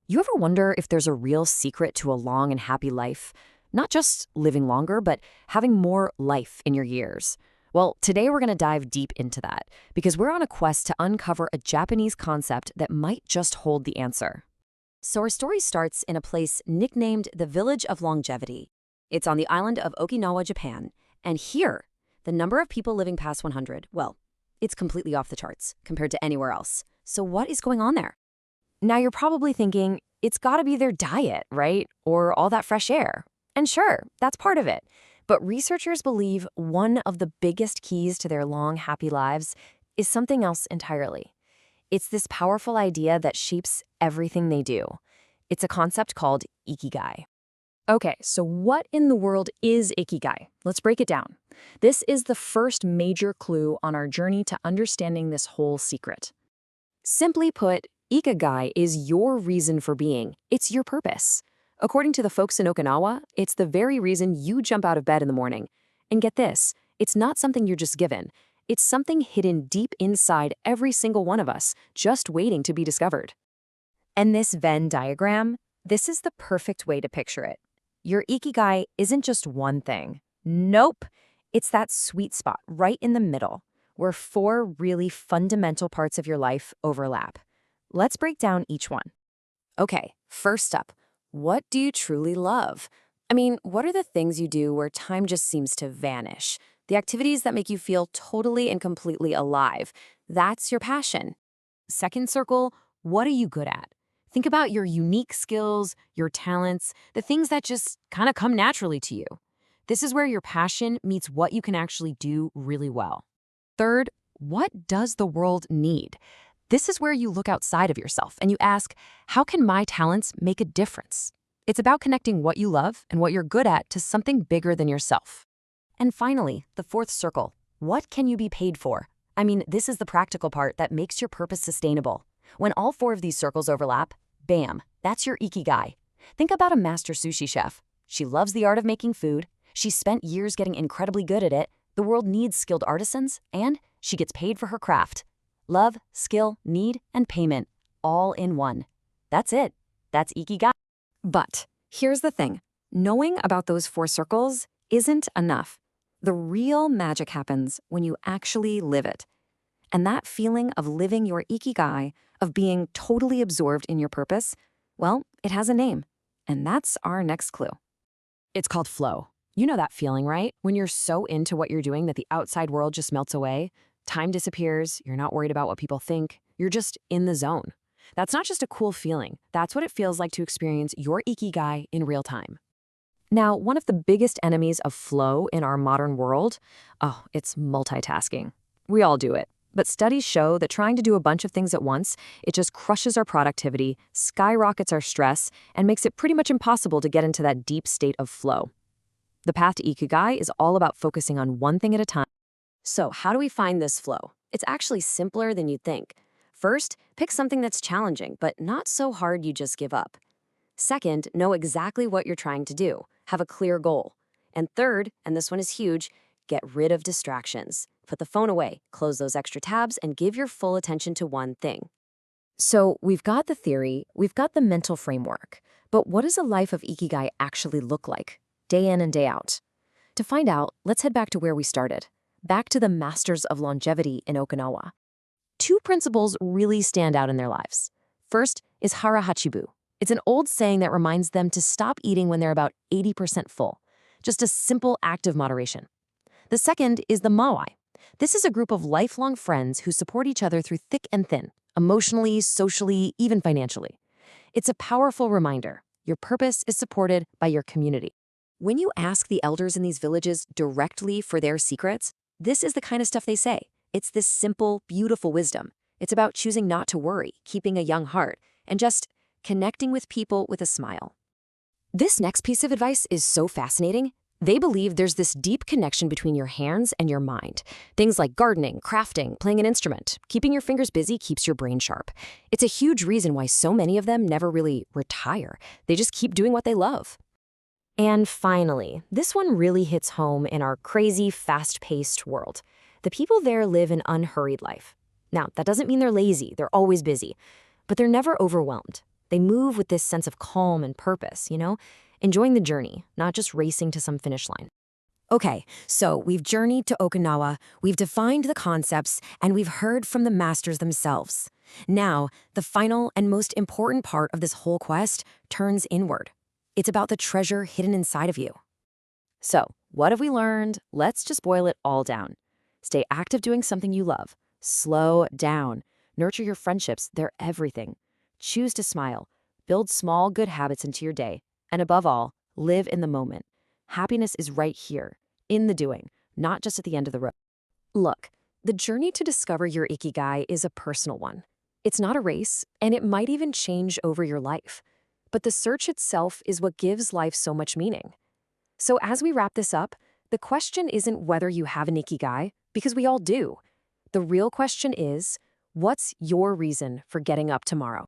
You ever wonder if there's a real secret to a long and happy life? Not just living longer, but having more life in your years. Well, today we're going to dive deep into that because we're on a quest to uncover a Japanese concept that might just hold the answer. So our story starts in a place nicknamed the Village of Longevity. It's on the island of Okinawa, Japan. And here, the number of people living past 100, well, it's completely off the charts compared to anywhere else. So what is going on there? Now you're probably thinking, it's gotta be their diet, right? Or all that fresh air. And sure, that's part of it. But researchers believe one of the biggest keys to their long, happy lives is something else entirely. It's this powerful idea that shapes everything they do. It's a concept called Ikigai. Okay, so what in the world is Ikigai? Let's break it down. This is the first major clue on our journey to understanding this whole secret. Simply put, Ikigai is your reason for being. It's your purpose. According to the folks in Okinawa, it's the very reason you jump out of bed in the morning. And get this, it's not something you're just given. It's something hidden deep inside every single one of us, just waiting to be discovered. And this Venn diagram, this is the perfect way to picture it. Your Ikigai isn't just one thing. Nope. It's that sweet spot right in the middle, where four really fundamental parts of your life overlap. Let's break down each one. Okay, first up, what do you truly love? I mean, what are the things you do where time just seems to vanish? The activities that make you feel totally and completely alive. That's your passion. Second circle, what are you good at? Think about your unique skills, your talents, the things that just kind of come naturally to you. This is where your passion meets what you can actually do really well. Third, what does the world need? This is where you look outside of yourself and you ask, how can my talents make a difference? It's about connecting what you love and what you're good at to something bigger than yourself. And finally, the fourth circle, what can you be paid for? I mean, this is the practical part that makes your purpose sustainable. When all four of these circles overlap, bam, that's your Ikigai. Think about a master sushi chef. She loves the art of making food. She spent years getting incredibly good at it. The world needs skilled artisans, and she gets paid for her craft. Love, skill, need, and payment, all in one. That's it. That's Ikigai. But here's the thing. Knowing about those four circles isn't enough. The real magic happens when you actually live it. And that feeling of living your Ikigai, of being totally absorbed in your purpose, well, it has a name. And that's our next clue. It's called flow. You know that feeling, right? When you're so into what you're doing that the outside world just melts away. Time disappears, you're not worried about what people think, you're just in the zone. That's not just a cool feeling, that's what it feels like to experience your Ikigai in real time. Now, one of the biggest enemies of flow in our modern world, it's multitasking. We all do it, but studies show that trying to do a bunch of things at once, it just crushes our productivity, skyrockets our stress, and makes it pretty much impossible to get into that deep state of flow. The path to Ikigai is all about focusing on one thing at a time. So how do we find this flow? It's actually simpler than you'd think. First, pick something that's challenging, but not so hard you just give up. Second, know exactly what you're trying to do. Have a clear goal. And third, and this one is huge, get rid of distractions. Put the phone away, close those extra tabs, and give your full attention to one thing. So we've got the theory, we've got the mental framework, but what does a life of Ikigai actually look like, day in and day out? To find out, let's head back to where we started. Back to the masters of longevity in Okinawa. Two principles really stand out in their lives. First is hara hachibu. It's an old saying that reminds them to stop eating when they're about 80% full. Just a simple act of moderation. The second is the mawai. This is a group of lifelong friends who support each other through thick and thin, emotionally, socially, even financially. It's a powerful reminder. Your purpose is supported by your community. When you ask the elders in these villages directly for their secrets, this is the kind of stuff they say. It's this simple, beautiful wisdom. It's about choosing not to worry, keeping a young heart, and just connecting with people with a smile. This next piece of advice is so fascinating. They believe there's this deep connection between your hands and your mind. Things like gardening, crafting, playing an instrument. Keeping your fingers busy keeps your brain sharp. It's a huge reason why so many of them never really retire. They just keep doing what they love. And finally, this one really hits home in our crazy, fast-paced world. The people there live an unhurried life. Now, that doesn't mean they're lazy, they're always busy, but they're never overwhelmed. They move with this sense of calm and purpose, enjoying the journey, not just racing to some finish line. Okay, so we've journeyed to Okinawa, we've defined the concepts, and we've heard from the masters themselves. Now, the final and most important part of this whole quest turns inward. It's about the treasure hidden inside of you. So, what have we learned? Let's just boil it all down. Stay active doing something you love. Slow down. Nurture your friendships, they're everything. Choose to smile. Build small, good habits into your day. And above all, live in the moment. Happiness is right here, in the doing, not just at the end of the road. Look, the journey to discover your Ikigai is a personal one. It's not a race, and it might even change over your life. But the search itself is what gives life so much meaning. So as we wrap this up, the question isn't whether you have an Ikigai, because we all do. The real question is, what's your reason for getting up tomorrow?